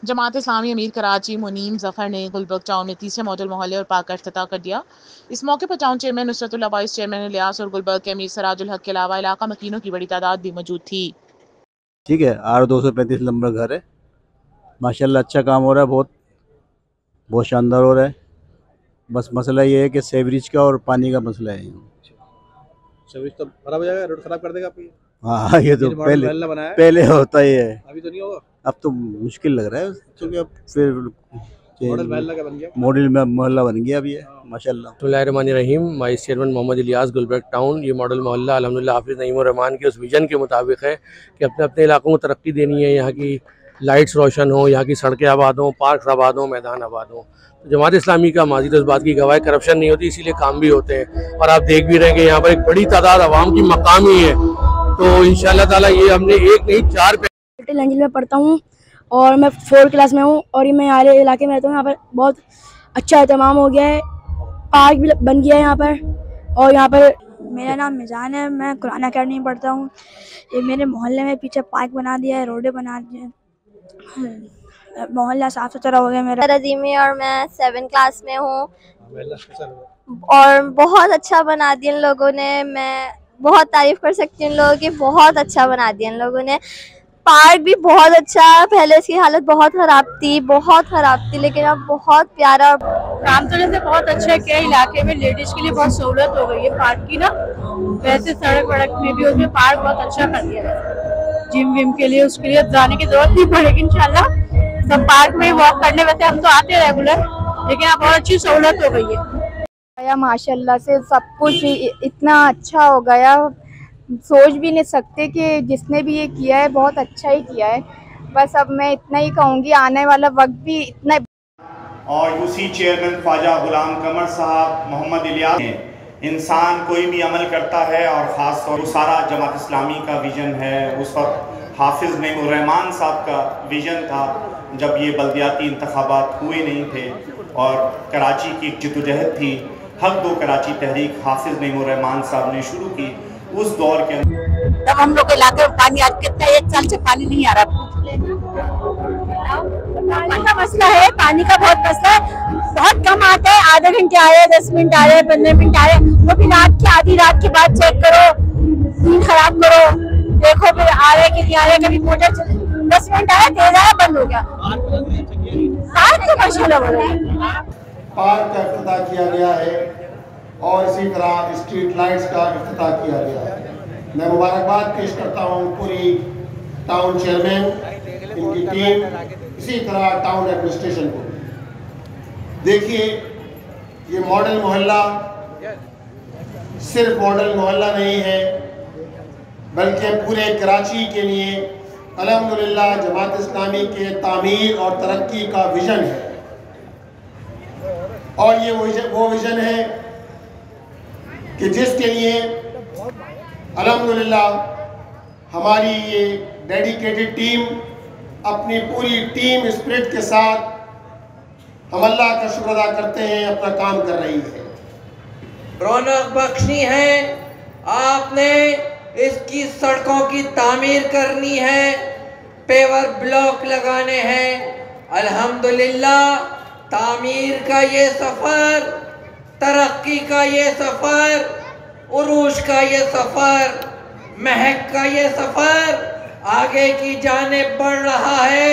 जमात इस्लामी अमीर कराची मुनीम जफर ने गुलबर्ग टाउन में तीसरे मॉडल मोहल्ले और पार्क का इफ्तिताह कर दिया। इस मौके पर town chairman Nusratullah, vice chairman Ilyas और गुलबर्ग के अमीर सराजुल हक के अलावा इलाका मकीनों की बड़ी तादाद भी मौजूद थी। ठीक है, R235 नंबर घर है। माशाल्लाह अच्छा काम हो रहा है, बहुत बहुत शानदार हो रहा है। बस मसला ये है कि सेवरेज का और पानी का मसला है। सर्विस तो खराब हो जाएगा, रोड खराब कर देगा आपकी। हाँ, ये तो ये मॉडल पहले मोहल्ला बनाया है, पहले होता ही है। अभी तो नहीं होगा। अब तो मुश्किल लग रहा है, क्योंकि अब फिर मॉडल मोहल्ला का बन गया। मॉडल में मोहल्ला बन गया अभी है माशाल्लाह। बिस्मिल्लाहिर्रहमानिर्रहीम। Vice chairman Mohammad Ilyas, Gulberg town. ये मॉडल मोहल्ला अल्हम्दुलिल्लाह हाफिज़ नईम रहमान के उस विज़न के मुताबिक है कि अपने अपने इलाकों को तरक्की देनी है। यहाँ की लाइट्स रोशन हो, यहाँ की सड़कें आबाद हों, पार्क आबाद हों, मैदान आबाद हों। तो जमात इस्लामी का माजी तो इस बात की गवाह, करप्शन नहीं होती, इसीलिए काम भी होते हैं। और आप देख भी रहे हैं कि यहाँ पर एक बड़ी तादाद आवाम की मकामी है। तो इंशाअल्लाह ताला ये हमने एक नहीं 4 लिटिल एंजल में पढ़ता हूँ और मैं 4th क्लास में हूँ और ये मैं यहाँ इलाके में रहता हूँ। यहाँ पर बहुत अच्छा एहतमाम हो गया है, पार्क भी बन गया है यहाँ पर। और यहाँ पर मेरा नाम मिजान है, मैं कुरान अकेडमी में पढ़ता हूँ। ये मेरे मोहल्ले में पीछे पार्क बना दिया है, रोडें बना दी है, मोहल्ला साफ़ सुथरा हो गया मेरा। रजीमी और मैं 7th क्लास में हूँ और बहुत अच्छा बना दिया इन लोगों ने। मैं बहुत तारीफ कर सकती हूँ इन लोगों की, बहुत अच्छा बना दिया इन लोगों ने। पार्क भी बहुत अच्छा है, पहले इसकी हालत बहुत ख़राब थी, लेकिन अब बहुत प्यारा। काम तो जैसे बहुत अच्छा किया, इलाके में लेडीज के लिए बहुत सहूलत हो गई है पार्क की ना। वैसे सड़क वड़क में भी उसमें पार्क बहुत अच्छा कर दिया है। जिम विम के लिए उसके लिए जाने की जरूरत नहीं पड़ेगी इंशाल्लाह। सब पार्क में वॉक करने, वैसे हम तो आते हैं रेगुलर, लेकिन अब बहुत अच्छी सहूलत हो गई है। माशाल्लाह से सब कुछ इतना अच्छा हो गया, सोच भी नहीं सकते कि जिसने भी ये किया है बहुत अच्छा ही किया है। बस अब मैं इतना ही कहूँगी, आने वाला वक्त भी इतना। और यूसी चेयरमैन ख्वाजा गुलाम कमर साहब, मोहम्मद इलियास। इंसान कोई भी अमल करता है और ख़ास तौर पर सारा जमात इस्लामी का विज़न है। उस वक्त हाफिज़ नईम रहमान साहब का विज़न था जब ये बल्दियाती इंतखाबात हुए नहीं थे और कराची की जद्दोजहद थी। हक दो कराची तहरीक हाफिज़ नईम रहमान साहब ने शुरू की। उस दौर के अंदर तब हम लोग के इलाके में पानी, आज कितना 1 साल से पानी नहीं आ रहा। पानी का मसला है, पानी का बहुत मसला है, बहुत कम आता है। आधे घंटे आ रहे, 10 मिनट आ रहे, 15 मिनट आ रहे, वो भी रात की आधी रात के बाद चेक करो, नींद खराब करो, देखो फिर आ रहे कि नहीं आ रहे। कभी मोटर 10 मिनट आया, तेज आया, बंद हो गया। पार्क तो माशाल्लाह हो रहा है। पार्क का इफ्तिताह किया गया है और इसी तरह स्ट्रीट लाइट्स का इफ्तिताह किया गया है। मैं मुबारकबाद पेश करता हूँ पूरी टाउन चेयरमैन, इनकी टीम, इसी तरह टाउन एडमिनिस्ट्रेशन को। देखिए, ये मॉडल मोहल्ला सिर्फ मॉडल मोहल्ला नहीं है, बल्कि पूरे कराची के लिए अल्हम्दुलिल्लाह जमात इस्लामी के तामीर और तरक्की का विज़न है। और ये वो विज़न है कि जिसके लिए अल्हम्दुलिल्लाह हमारी ये डेडिकेटेड टीम अपनी पूरी टीम स्पिरिट के साथ हम अल्लाह का शुक्र अदा करते हैं, अपना काम कर रही है। रौनक बख्शनी है, आपने इसकी सड़कों की तामीर करनी है, पेवर ब्लॉक लगाने हैं। अल्हम्दुलिल्लाह तामीर का ये सफ़र, तरक्की का ये सफ़र, उरूज का ये सफ़र, महक का ये सफ़र आगे की जानिब बढ़ रहा है।